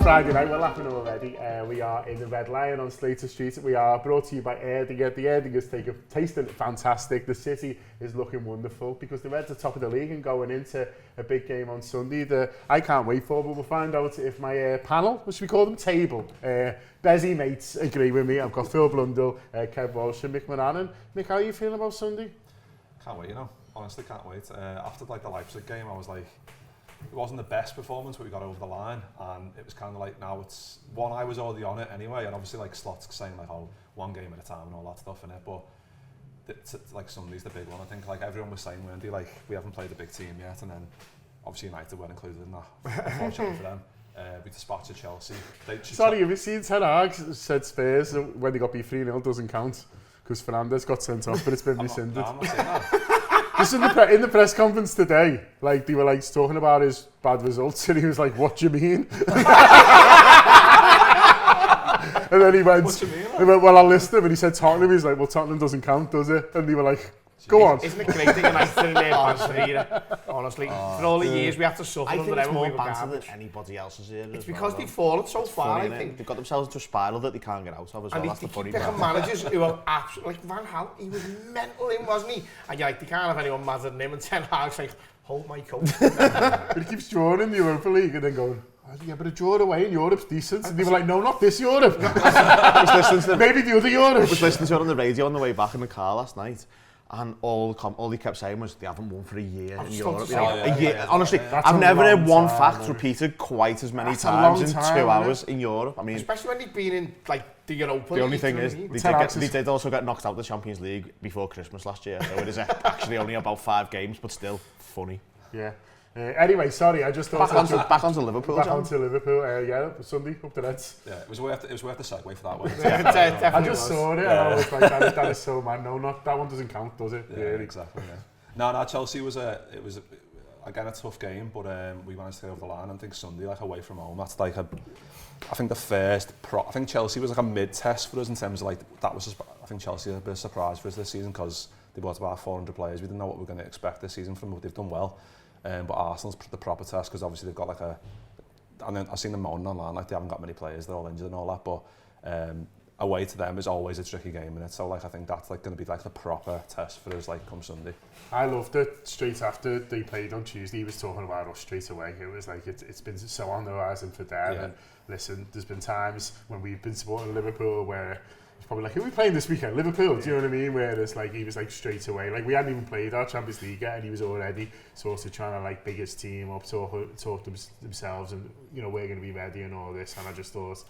Friday night, we're laughing already. We are in the Red Lion on Slater Street. We are brought to you by Erdinger. The Erdingers take a tasting fantastic. The city is looking wonderful because the Reds are top of the league and going into a big game on Sunday. I can't wait for, but we'll find out if my panel, what should we call them, table, Bezzy mates agree with me. I've got Phil Blundell, Kev Walsh and Mick Moran. And Mick, how are you feeling about Sunday? Can't wait, you know. Honestly, can't wait. After like the Leipzig game, I was like, it wasn't the best performance, but we got over the line, and it was kind of like now it's one. I was already on it anyway, and obviously like Slot's saying like, oh, one game at a time and all that stuff in it, but it's like Sunday's the big one. I think like everyone was saying, weren't they, like we haven't played a big team yet, and then obviously United weren't included in that. Unfortunately for them, we dispatched Chelsea. Sorry, have you seen Ten Hag said Spurs when they got beat 3-0 doesn't count because Fernandes got sent off, but it's been rescinded. I'm not saying that. Just in the press conference today, like they were like talking about his bad results, and he was like, "What do you mean?" And then he went, "What do you mean?" He went, "Well, I'll list them." And he said, "Tottenham." He's like, "Well, Tottenham doesn't count, does it?" And they were like, "Go on." Isn't it great that United are in their banter? Honestly, for all the years we have to suffer under them when we were garbage. Than anybody else's here. It's because they've fallen so far, I think. They've got themselves into a spiral that they can't get out of as well. And that's the funny part. Managers who are absolutely, like Van Gaal, he was mental in, wasn't he? And you're like, they can't have anyone madder than him, and Ten Hag's like, hold my coat. But he keeps drawing in the Europa League and then going, yeah, but a draw away in Europe's decent. And they were like, no, not this Europe. Maybe the other Europe. I was listening to it on the radio on the way back in the car last night. And all he kept saying was they haven't won for a year in Europe. Honestly, I've never heard one fact repeated quite as many times in 2 hours in Europe. I mean, especially when they've been in like the Europa League. The only thing is, they did also get knocked out of the Champions League before Christmas last year. So it is actually only about 5 games, but still funny. Yeah. Anyway, sorry, I just thought... Back onto Liverpool, Back onto Liverpool, yeah, Sunday, up the Reds. Yeah, it was worth the segue for that one. I just saw it, and I was like, that is so mad. No, that one doesn't count, does it? Yeah, really? Exactly, yeah. No, Chelsea was again a tough game, but we managed to get over the line. I think Sunday, like away from home, that's like I think the first I think Chelsea was like a mid-test for us in terms of like, I think Chelsea was a bit of a surprise for us this season because they bought about 400 players. We didn't know what we were going to expect this season from them, but they've done well. But Arsenal's the proper test because obviously they've got like and then I've seen them moaning online like they haven't got many players, they're all injured and all that, but away to them is always a tricky game in it, so like I think that's like going to be like the proper test for us like come Sunday. I loved it straight after they played on Tuesday. He was talking about us straight away. It was like it's been so on the horizon for them, and listen, there's been times when we've been supporting Liverpool where it's probably like, who are we playing this weekend? Liverpool, do you know what I mean? Whereas like he was like straight away, like we hadn't even played our Champions League yet, and he was already sort of trying to like big his team up, talk themselves, and you know we're going to be ready and all this. And I just thought,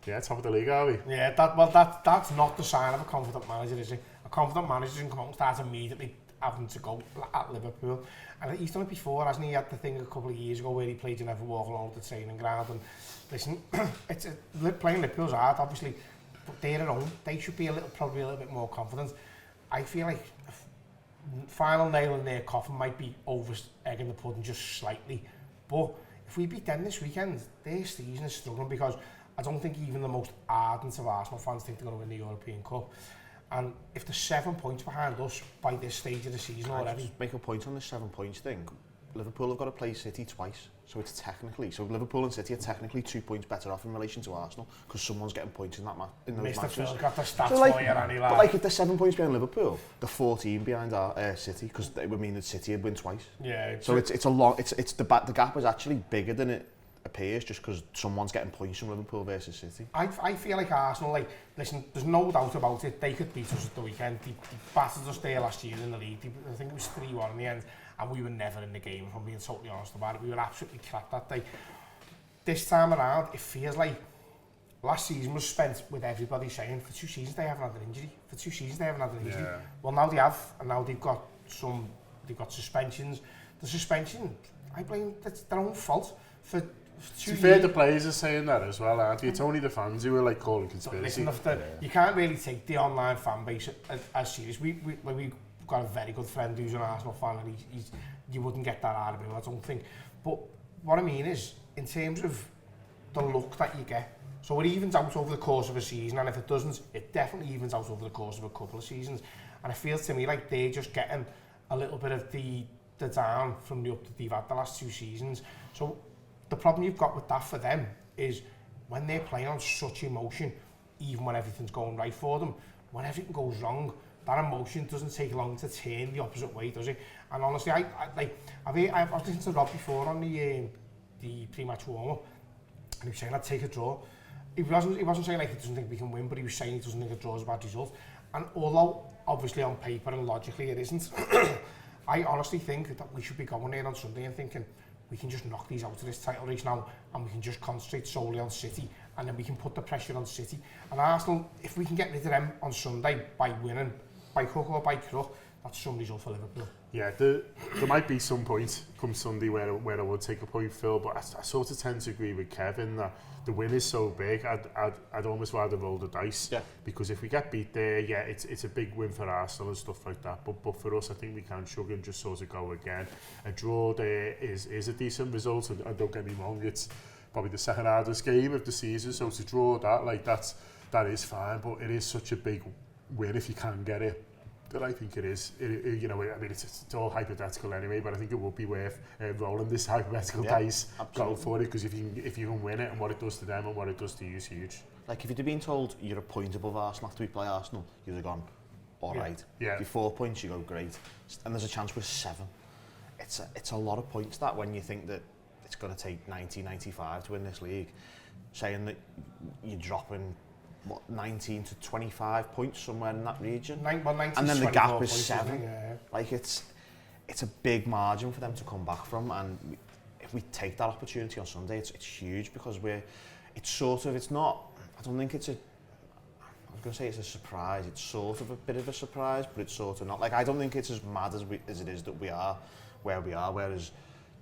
yeah, top of the league, are we? Yeah, that's not the sign of a confident manager, is it? A confident manager can come start immediately having to go at Liverpool, and he's done it before, hasn't he? He had the thing a couple of years ago where he played, you never walk along the training ground, and listen, playing Liverpool's hard, obviously. But they're at home, they should be probably a little bit more confident. I feel like final nail in their coffin might be over egging the pudding just slightly. But if we beat them this weekend, their season is struggling because I don't think even the most ardent of Arsenal fans think they're going to win the European Cup. And if they're 7 points behind us by this stage of the season already... Just make a point on the 7 points thing. Liverpool have got to play City twice, so Liverpool and City are technically 2 points better off in relation to Arsenal because someone's getting points in those matches. Mr. Phil got the stats for you, Annie. But like if they're 7 points behind Liverpool, they're 14 behind our City because it would mean that City would win twice. Yeah. So the gap is actually bigger than it appears just because someone's getting points from Liverpool versus City. I feel like Arsenal, like, listen, there's no doubt about it. They could beat us at the weekend. They battered us there last year in the league. I think it was 3-1 in the end. And we were never in the game, if I'm being totally honest about it. We were absolutely crap that day. This time around, it feels like last season was spent with everybody saying, for 2 seasons they haven't had an injury. Yeah. Well, now they have, and now they've got suspensions. The suspension, I blame, that's their own fault. For 2 years. To be fair, the players are saying that as well, aren't they? It's only the fans who are like calling conspiracy. Listen, you can't really take the online fan base as serious. We got a very good friend who's an Arsenal fan, and you wouldn't get that out of him, I don't think. But what I mean is, in terms of the look that you get, so it evens out over the course of a season, and if it doesn't, it definitely evens out over the course of a couple of seasons. And it feels to me like they're just getting a little bit of the down from the up that they've had the last 2 seasons. So the problem you've got with that for them is when they're playing on such emotion, even when everything's going right for them, when everything goes wrong, that emotion doesn't take long to turn the opposite way, does it? And honestly, I've listened to Rob before on the pre-match warm-up, and he was saying I'd take a draw. He wasn't saying like he doesn't think we can win, but he was saying he doesn't think a draw is a bad result. And although obviously on paper and logically it isn't, I honestly think that we should be going there on Sunday and thinking we can just knock these out of this title race now, and we can just concentrate solely on City, and then we can put the pressure on City. And Arsenal, if we can get rid of them on Sunday by winning, by hook or by crook, that's some result for Liverpool. Yeah, there might be some point come Sunday where I would take a point, Phil, but I sort of tend to agree with Kevin that the win is so big, I'd almost rather roll the dice. Yeah. Because if we get beat there, yeah, it's a big win for Arsenal and stuff like that. But for us, I think we can shrug and just sort of go again. A draw there is a decent result, and don't get me wrong, it's probably the second hardest game of the season. So to draw that, that is fine. But it is such a big win if you can get it. That I think it is. You know, I mean, it's all hypothetical anyway, but I think it would be worth rolling this hypothetical dice, go for it, because if you can win it, and what it does to them and what it does to you is huge. Like if you'd have been told you're a point above Arsenal after we play Arsenal, you'd have gone, all right. Yeah. If you're 4 points, you go great, and there's a chance we're 7. It's a lot of points that when you think that it's going to take 90-95 to win this league, saying that you're dropping 19 to 25 points somewhere in that region, and then the gap is 7. Yeah. Like it's a big margin for them to come back from, and if we take that opportunity on Sunday, it's huge, because it's not. I don't think it's a. I was going to say it's a surprise. It's sort of a bit of a surprise, but it's sort of not. Like I don't think it's as mad as it is that we are where we are. Whereas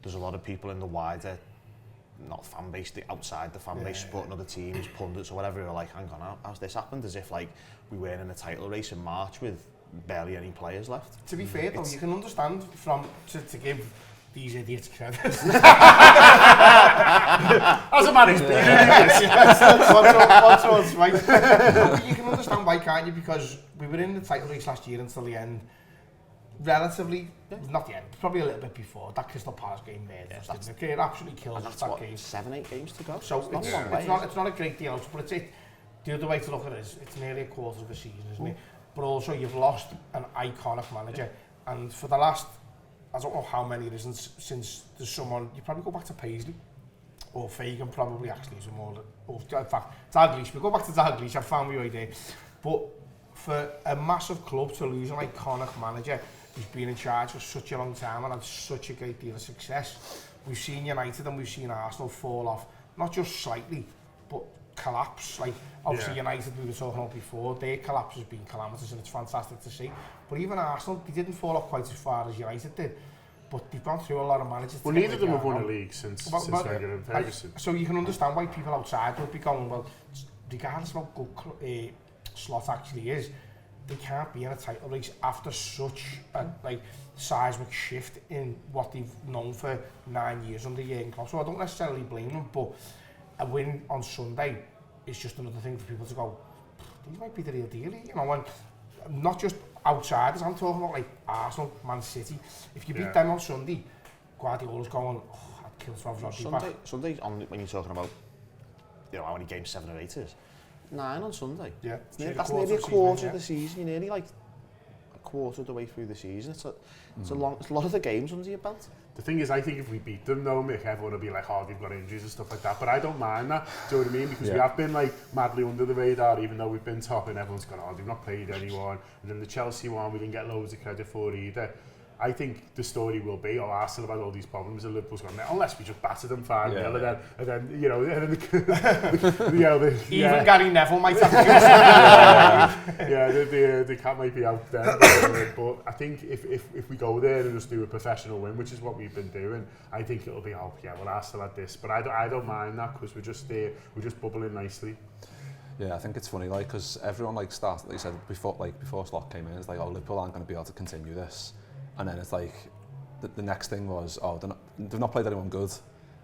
there's a lot of people in the wider, not fan base, outside the fan base, supporting other teams, pundits or whatever, who are like, hang on, how's this happened? As if like we weren't in a title race in March with barely any players left. To be fair though, you can understand to give these idiots credit. As a man who's been right. You can understand why, can't you? Because we were in the title race last year until the end. Relatively, not the end, probably a little bit before. That Crystal Palace game made us, didn't it? It absolutely kills us, that game. 7-8 games to go. So it's not a great deal, but the other way to look at it is it's nearly a quarter of a season, isn't it? But also you've lost an iconic manager, and for the last, I don't know how many it is since there's someone, you probably go back to Paisley, or Fagan probably actually, in fact, Dalglish, we go back to Dalglish, I found my idea. But for a massive club to lose an iconic manager who's been in charge for such a long time and had such a great deal of success. We've seen United and we've seen Arsenal fall off, not just slightly, but collapse. Like, obviously United, we were talking about before, their collapse has been calamitous and it's fantastic to see. But even Arsenal, they didn't fall off quite as far as United did. But they've gone through a lot of managers. Well, neither of them have won a league since Wenger and Ferguson. So you can understand why people outside would be going, well, regardless of how good Slot actually is, they can't be in a title race after such a seismic shift in what they've known for 9 years under Jurgen Klopp. So I don't necessarily blame them, but a win on Sunday is just another thing for people to go, these might be the real deal, you know, and not just outsiders, I'm talking about like Arsenal, Man City. If you beat them on Sunday, Guardiola's going, I'd kill 12 Rodri. Sunday on, when you're talking about, you know, how many games 7 or 8 is, 9 on Sunday. Yeah, that's nearly a quarter of the season. You're nearly like a quarter of the way through the season. It's a lot of the games under your belt. The thing is, I think if we beat them though, Mick, everyone will be like, oh, they've got injuries and stuff like that. But I don't mind that. Do you know what I mean? Because we have been like madly under the radar, even though we've been top, and everyone's gone, oh, they've not played anyone. And then the Chelsea one, we didn't get loads of credit for either. I think the story will be, Arsenal have had all these problems, and Liverpool's gone, unless we just batter them 5-0, and then, you know, even Gary Neville might have to do the cat might be out there. But I think if we go there and just do a professional win, which is what we've been doing, I think it'll be, Arsenal had this. But I don't mind that, because we're just bubbling nicely. Yeah, I think it's funny, like, because everyone like started, like you said before Slot came in, it's like, Liverpool aren't going to be able to continue this. And then it's like, the next thing was, they've not played anyone good.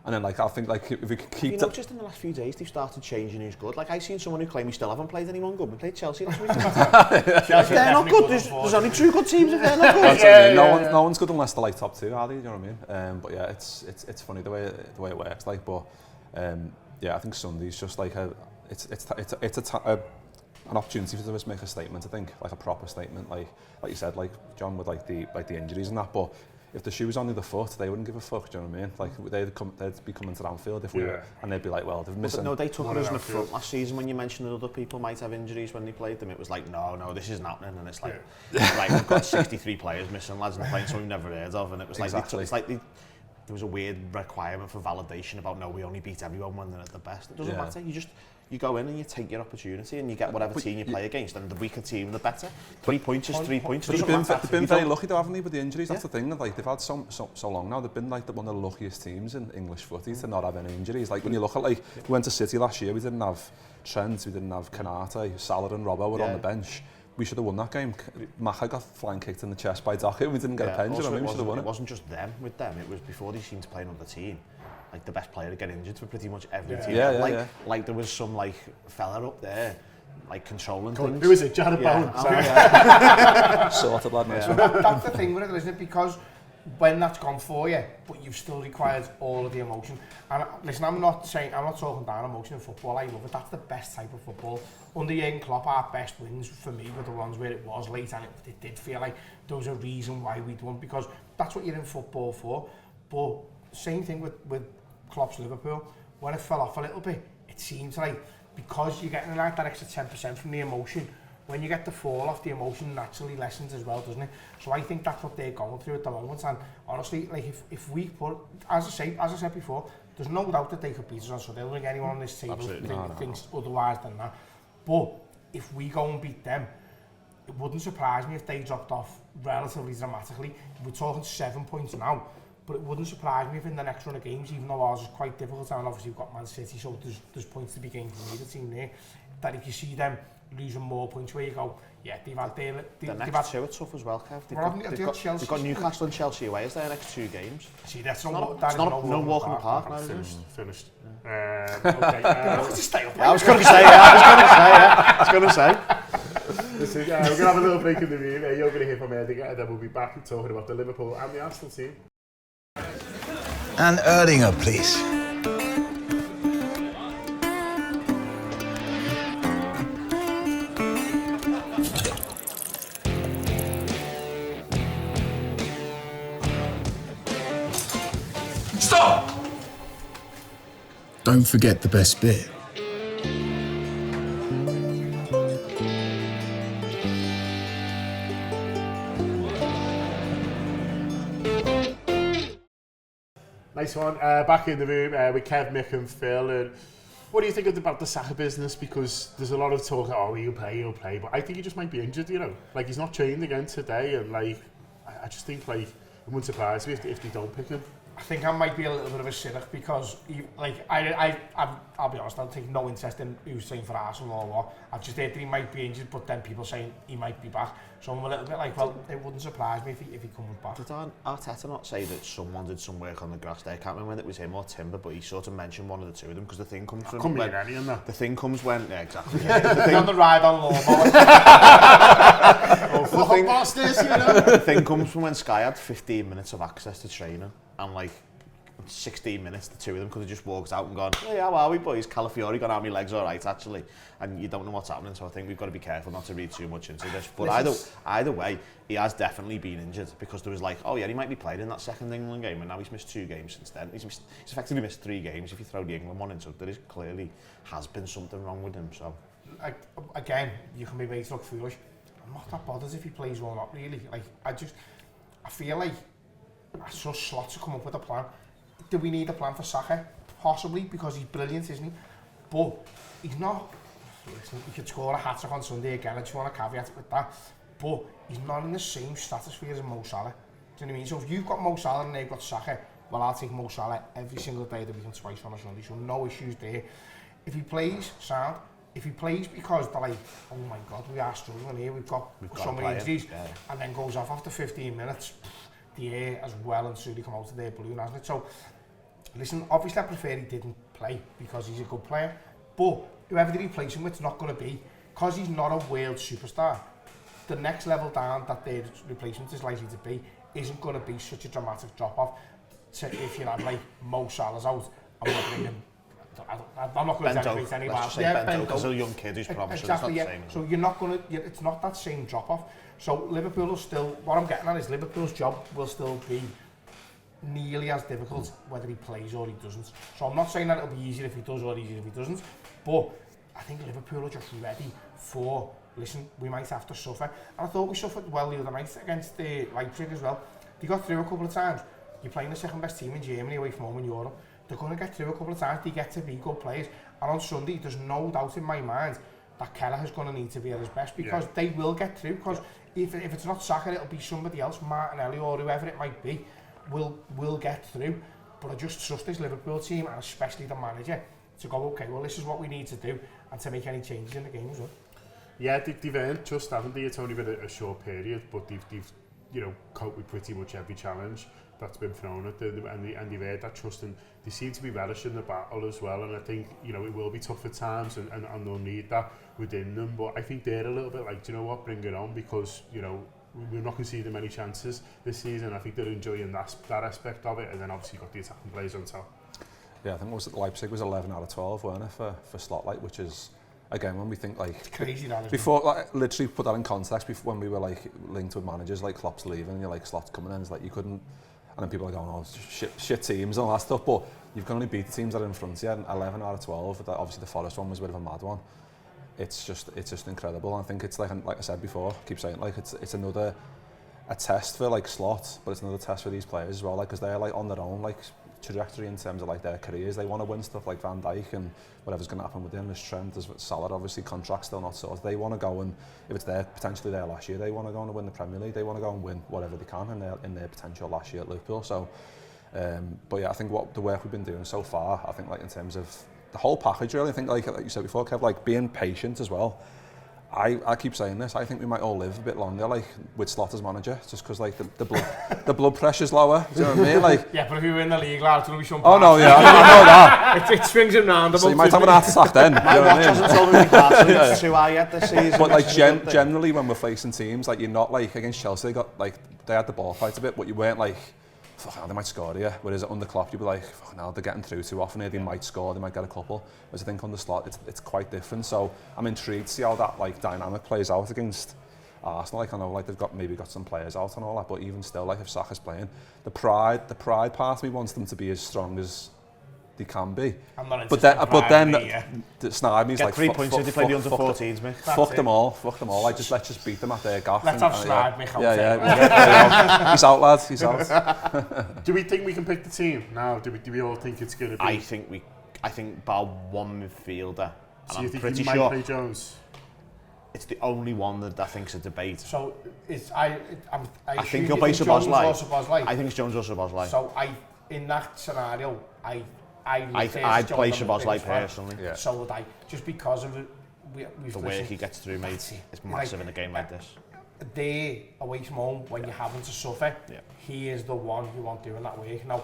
And then like, I think like, if we could keep... You know, just in the last few days, they've started changing who's good. Like, I've seen someone who claimed we still haven't played anyone good. We played Chelsea last week. They're not good. There's only 2 good teams if they're not good. No one's good unless they're like top 2, are they? You know what I mean? But yeah, it's funny the way it works. Like, but Yeah, I think Sunday's just like an opportunity for them to make a statement. I think like a proper statement, like you said, like John with like the injuries and that. But if the shoe was on the other foot, they wouldn't give a fuck. Do you know what I mean? Like they'd be coming to Anfield if we were, and they'd be like, well, they've missed. No, they took it as an affront last season when you mentioned that other people might have injuries when they played them. It was like, no, this isn't happening, and it's like, right, we've got 63 players missing, lads, and they're playing something we've never heard of, and it was like, there was a weird requirement for validation about no, we only beat everyone when they're at the best. It doesn't matter. You go in and you take your opportunity and you get whatever team you play against, and the weaker team, the better. 3 points is 3 points. They've been very lucky though, haven't they, with the injuries? That's the thing. Like they've had so long now. They've been like one of the luckiest teams in English footy to not have any injuries. Like when you look at we went to City last year, we didn't have Trent, we didn't have Kanate, Salah and Robbo were on the bench. We should have won that game. Macha got flying kicked in the chest by Dockett. We didn't get a pen. We should have won it. It wasn't just them with them. It was before they seemed to play another team. Like the best player to get injured for pretty much every team. Like there was some like fella up there, like controlling things. Who is it? Jared Bowen. Sorted lad, mate. That's the thing with it, isn't it? Because when that's gone for you, but you've still required all of the emotion. And listen, I'm not talking down emotion in football. I love it. That's the best type of football. Under Jurgen Klopp, our best wins for me were the ones where it was late and it did feel like there was a reason why we'd won, because that's what you're in football for. But same thing with Klopp's Liverpool. When it fell off a little bit, it seems like because you're getting like that extra 10% from the emotion, when you get the fall off, the emotion naturally lessens as well, doesn't it? So I think that's what they're going through at the moment. And honestly, like if we put, as I said before, there's no doubt that they could beat us on Sunday. I don't think anyone on this table thinks otherwise than that. But if we go and beat them, it wouldn't surprise me if they dropped off relatively dramatically. We're talking 7 points now. But it wouldn't surprise me if in the next run of games, even though ours is quite difficult, and obviously we've got Man City, so there's points to be gained from either team there, that if you see them losing more points, where you go, yeah, they've had the next two are tough as well, Kev. They've got Newcastle and Chelsea away as their next 2 games. See, that's no walk in the park now. Finished. Okay. I was going to say. Listen, we're going to have a little break in the room. You're going to hear from Erdinger, and then we'll be back talking about the Liverpool and the Arsenal team. And Erdinger, please. Stop! Don't forget the best bit. Nice one. Back in the room with Kev, Mick and Phil. And what do you think about the Saka business? Because there's a lot of talk, he'll play. But I think he just might be injured, you know. Like, he's not trained again today. And, like, I just think, like, it wouldn't surprise me if they don't pick him. I think I might be a little bit of a cynic because, I'll be honest, I'll take no interest in who's saying for Arsenal or what. I've just heard that he might be injured, but then people saying he might be back. So I'm a little bit like, well, it wouldn't surprise me if he comes back. Did Arteta not say that someone did some work on the grass there? I can't remember whether it was him or Timber, but he sort of mentioned one of the two of them because the thing comes from... Couldn't be any in that. The thing comes when... Yeah, exactly. On the ride on lawnmower. The thing comes from when Sky had 15 minutes of access to training and like 16 minutes, the two of them could have just walked out and gone, hey, how are we boys? Calafiori gone out my legs all right actually, and you don't know what's happening, so I think we've got to be careful not to read too much into this. But either way, he has definitely been injured because there was like, oh yeah, he might be playing in that second England game, and now he's missed 2 games since then. He's effectively missed 3 games if you throw the England one in, so there is clearly has been something wrong with him. So again, you can be made to look foolish. I'm not that bothered if he plays or not really. Like I feel like I saw Slot to come up with a plan. Do we need a plan for Saka? Possibly, because he's brilliant, isn't he? But he's not. Listen, he could score a hat-trick on Sunday again. I just want to caveat with that. But he's not in the same stratosphere as Mo Salah. Do you know what I mean? So if you've got Mo Salah and they've got Saka, well, I'll take Mo Salah every single day of the week and twice on a Sunday. So no issues there. If he plays, sound. If he plays because they're like, oh my God, we are struggling here. We've got so many injuries, and then goes off after 15 minutes. The air as well and truly come out of their balloon, hasn't it? So, listen, obviously I prefer he didn't play because he's a good player, but whoever they replace him with is not going to be, because he's not a world superstar, the next level down that their replacement is likely to be isn't going to be such a dramatic drop-off. So if you have like Mo Salah's out, I'm going to bring him I'm not going to denigrate anybody. Yeah, because of a young kid who's promised. Exactly, yeah. So you're not going to, it's not that same drop-off. So Liverpool will still, what I'm getting at is Liverpool's job will still be nearly as difficult whether he plays or he doesn't. So I'm not saying that it'll be easier if he does or easier if he doesn't, but I think Liverpool are just ready for, listen, we might have to suffer. And I thought we suffered well the other night against Leipzig as well. They got through a couple of times. You're playing the second best team in Germany away from home in Europe. They're going to get through a couple of times. They get to be good players. And on Sunday, there's no doubt in my mind that Kelleher's going to need to be at his best because they will get through. Because if it's not Saka, it'll be somebody else, Martinelli or whoever it might be, will get through. But I just trust this Liverpool team and especially the manager to go, okay, well, this is what we need to do and to make any changes in the game as well. Yeah, they've earned trust, haven't they? It's only been a short period, but they've coped with pretty much every challenge that's been thrown at them, and they've earned that trust, and they seem to be relishing the battle as well. And I think it will be tough at times, and they'll need that within them. But I think they're a little bit like, do you know what, bring it on, because we're not conceding many chances this season. I think they're enjoying that aspect of it, and then obviously got the attacking players on top. Yeah, I think Leipzig was 11 out of 12, weren't it, for Slotlight, which is, again, when we think like it's crazy that before, like, literally put that in context, before when we were like linked with managers like Klopp's leaving and you're like Slot's coming in, it's like you couldn't, and then people are going, oh, shit teams and all that stuff, but you've can only beat the teams that are in front. Yeah, 11 out of 12. That obviously the Forest one was a bit of a mad one. It's just incredible. And I think it's like I said before, I keep saying, like it's another test for like Slot, but it's another test for these players as well, like because they're like on their own like trajectory in terms of like their careers. They want to win stuff like Van Dijk and whatever's going to happen with him. There's Trent, there's Salah, obviously contract's still not sorted. They want to go, and if it's potentially their last year, they want to go and win the Premier League. They want to go and win whatever they can in their potential last year at Liverpool. So, but yeah, I think the work we've been doing so far, I think like in terms of the whole package, really, I think like you said before, Kev, like being patient as well. I keep saying this, I think we might all live a bit longer, like, with Slot as manager, just because, like, the blood pressure's lower, do you know what I mean? Like, yeah, but if you win the league, lad, it's going to be some oh, no, yeah, I know that. It swings him round. So you might have an heart attack then, My watch hasn't told me it's too high yet this season. But, like, generally, when we're facing teams, like, you're not, like, against Chelsea, they had the ball fight a bit, but you weren't, like, fuck hell, they might score here. Whereas under Klopp, you'd be like, fuck hell, they're getting through too often here. They might score, they might get a couple. Whereas I think on the Slot, it's quite different. So I'm intrigued to see how that like dynamic plays out against Arsenal. Like I know, like they've got some players out and all that, but even still, like if Saka's playing, the pride part of me wants them to be as strong as they can be. I'm not but then the snide means get like 3 points if they play the under 14s, mate. Fuck them all. Like let's just beat them at their gaff. Let's have snide, Mick. Yeah. He's out, lad. He's out. Do we think we can pick the team now? Do we all think it's going to be? I think bar one midfielder. So and you I'm think pretty you might sure play Jones? it's the only one that I think's a debate. So I think he'll play Szoboszlai. I think it's Jones or Szoboszlai. So in that scenario, I'd play Szoboszlai personally. Yeah. So would I, just because of it. The work he gets through, mate, is massive in a game like this. There, away from home, when you're having to suffer, he is the one you want doing that work. Now,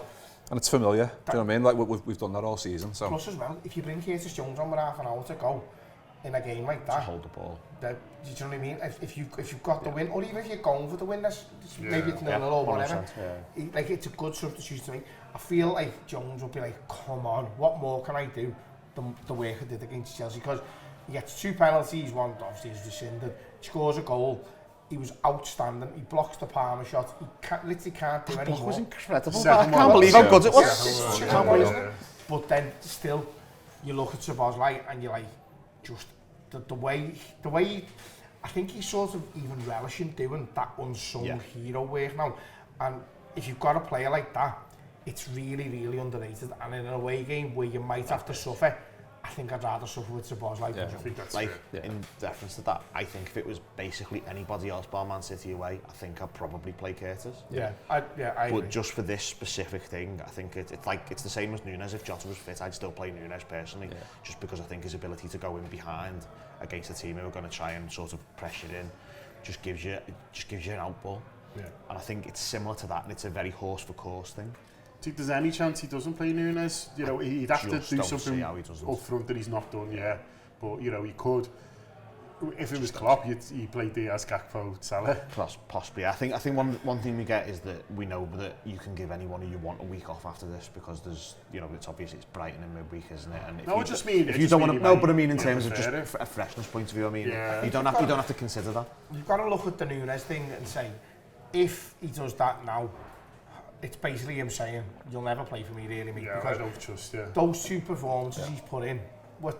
and it's familiar, do you know what I mean? Like we've done that all season. So. Plus as well, if you bring Curtis Jones on with half an hour to go in a game like that, to hold the ball. Do you know what I mean? If you've got the win, or even if you're going for the win, maybe it's 0-0 or whatever. Like it's a good substitution to me. I feel like Jones will be like, come on, what more can I do? The work I did against Chelsea, because he gets 2 penalties, one obviously is rescinded, he scores a goal. He was outstanding. He blocks the Palmer shot. He literally can't do any more. That was incredible. I can't believe how good it was. But then still, you look at Szoboszlai and you're like, just the way I think he's sort of even relishing doing that unsung hero work now. And if you've got a player like that, it's really, really underrated. And in an away game where you might have to suffer, I think I'd rather suffer with Szoboszlai. I think that's like, in reference to that, I think if it was basically anybody else bar Man City away, I think I'd probably play Curtis. I but agree. just for this specific thing, I think it's the same as Nunes. If Jota was fit, I'd still play Nunes personally, just because I think his ability to go in behind against a team who are going to try and sort of pressure in just gives you an out ball. And I think it's similar to that, and it's a very horse for course thing. Do you think there's any chance he doesn't play Nunes? You know, he'd have to do something up front that he's not done yet. But, you know, he could. if it was Klopp, you'd play Diaz, Gakpo, Salah. Possibly. I think one thing we get is that we know that you can give anyone who you want a week off after this because there's, it's obvious it's Brighton in midweek, isn't it? And if you don't want to, no, but I mean in terms of just a freshness point of view, I mean, you don't have to consider that. You've got to look at the Nunes thing and say, if he does that now, it's basically him saying, you'll never play for me really, mate. Yeah, because I don't trust you. Those two performances he's put in were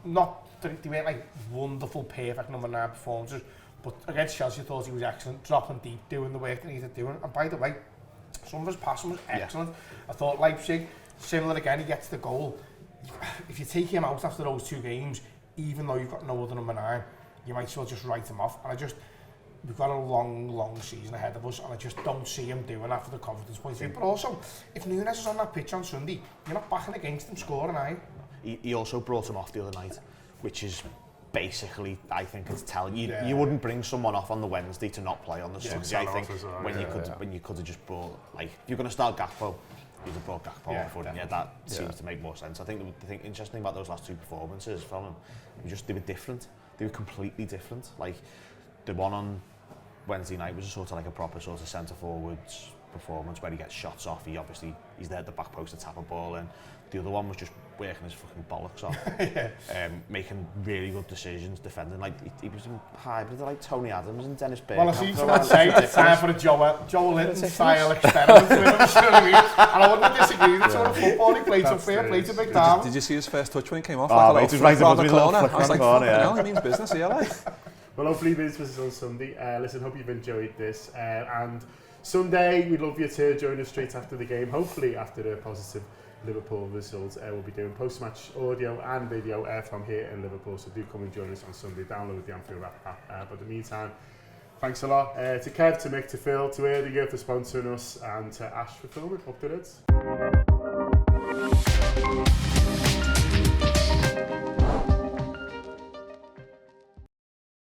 not, they weren't like wonderful, perfect number 9 performances, but against Chelsea I thought he was excellent, dropping deep, doing the work that he needed doing. And by the way, some of his passing was excellent. I thought Leipzig, similar again, he gets the goal. If you take him out after those 2 games, even though you've got no other number 9, you might as well just write him off. And we've got a long season ahead of us, and I just don't see him doing that for the confidence point of view. But also, if Nunes is on that pitch on Sunday, you're not backing against him scoring, are you? He also brought him off the other night, which is basically, I think it's telling you, you wouldn't bring someone off on the Wednesday to not play on the Sunday. I think when you could have just brought, like, if you're going to start Gakpo, you'd have brought Gakpo off, wouldn't you? That seems to make more sense. I think the thing interesting about those last 2 performances from him, they were different. They were completely different. Like, the one on Wednesday night was sort of like a proper sort of centre forwards performance where he gets shots off. He's there at the back post to tap a ball in. The other one was just working his fucking bollocks off, making really good decisions, defending. Like he was a hybrid like Tony Adams and Dennis Bergkamp. Well, I see someone say it's time for a Joe Linton style experiment with him. You know what I mean? And I wouldn't disagree. That's sort of football he played, so fair play to Mick Darwin. Did you see his first touch when he came off? Oh, it was right above the corner. I was like, fucking he means business here, like. Well, hopefully business is on Sunday. Listen, hope you've enjoyed this. And Sunday, we'd love you to join us straight after the game. Hopefully after a positive Liverpool result. We'll be doing post-match audio and video from here in Liverpool. So do come and join us on Sunday. Download the Anfield Wrap app. But in the meantime, thanks a lot to Kev, to Mick, to Phil, to Erdinger for sponsoring us, and to Ash for filming. Up to it.